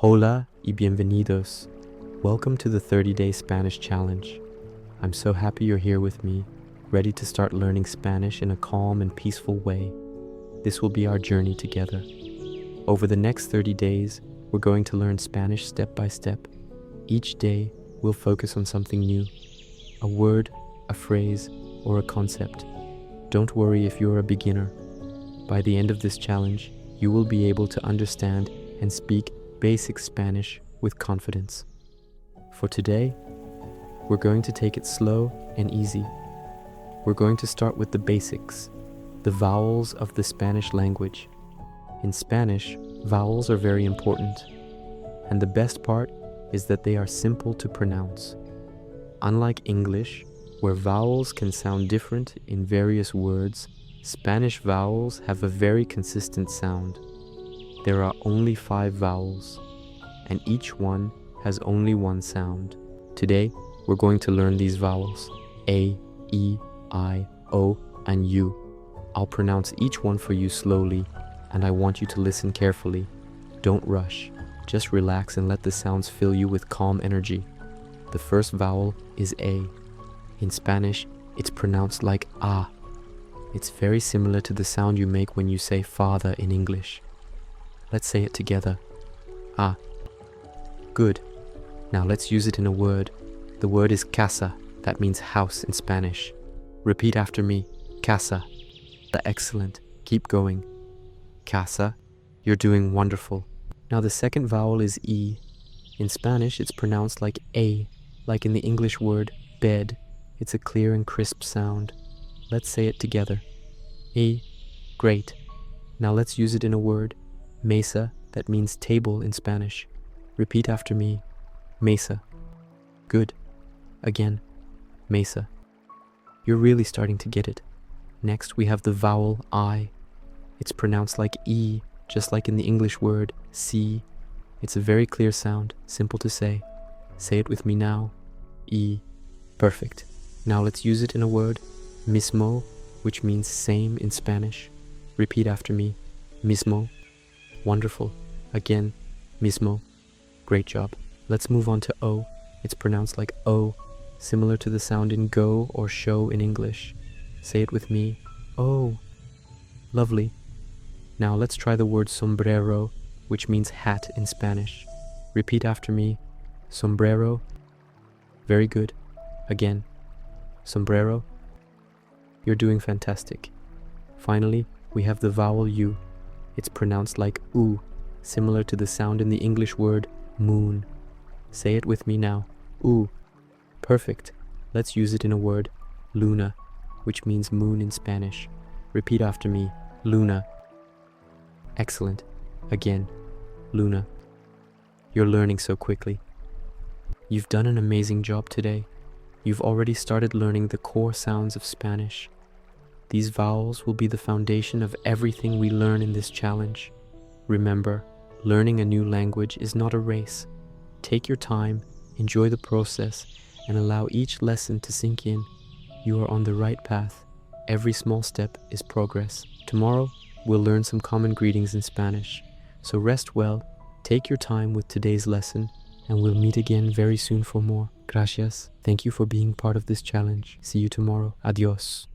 Hola y bienvenidos. Welcome to the 30-Day Spanish Challenge. I'm so happy you're here with me, ready to start learning Spanish in a calm and peaceful way. This will be our journey together. Over the next 30 days, we're going to learn Spanish step by step. Each day, we'll focus on something new, a word, a phrase, or a concept. Don't worry if you're a beginner. By the end of this challenge, you will be able to understand and speak basic Spanish with confidence. For today, we're going to take it slow and easy. We're going to start with the basics, the vowels of the Spanish language. In Spanish, vowels are very important, and the best part is that they are simple to pronounce. Unlike English, where vowels can sound different in various words, Spanish vowels have a very consistent sound. There are only 5 vowels, and each one has only one sound. Today, we're going to learn these vowels: A, E, I, O, and U. I'll pronounce each one for you slowly, and I want you to listen carefully. Don't rush, just relax and let the sounds fill you with calm energy. The first vowel is A. In Spanish, it's pronounced like A. It's very similar to the sound you make when you say father in English. Let's say it together. Ah. Good. Now let's use it in a word. The word is casa. That means house in Spanish. Repeat after me. Casa. Excellent. Keep going. Casa. You're doing wonderful. Now the second vowel is E. In Spanish, it's pronounced like A, like in the English word bed. It's a clear and crisp sound. Let's say it together. E. Great. Now let's use it in a word. Mesa, that means table in Spanish. Repeat after me. Mesa. Good. Again. Mesa. You're really starting to get it. Next, we have the vowel I. It's pronounced like E, just like in the English word see. It's a very clear sound, simple to say. Say it with me now. E. Perfect. Now let's use it in a word. Mismo, which means same in Spanish. Repeat after me. Mismo. Wonderful. Again, mismo. Great job. Let's move on to O. It's pronounced like O, similar to the sound in go or show in English. Say it with me. Oh. Lovely. Now let's try the word sombrero, which means hat in Spanish. Repeat after me. Sombrero. Very good. Again. Sombrero. You're doing fantastic. Finally, we have the vowel U. It's pronounced like oo, similar to the sound in the English word moon. Say it with me now. Oo. Perfect. Let's use it in a word. Luna, which means moon in Spanish. Repeat after me. Luna. Excellent. Again. Luna. You're learning so quickly. You've done an amazing job today. You've already started learning the core sounds of Spanish. These vowels will be the foundation of everything we learn in this challenge. Remember, learning a new language is not a race. Take your time, enjoy the process, and allow each lesson to sink in. You are on the right path. Every small step is progress. Tomorrow, we'll learn some common greetings in Spanish. So rest well, take your time with today's lesson, and we'll meet again very soon for more. Gracias. Thank you for being part of this challenge. See you tomorrow. Adios.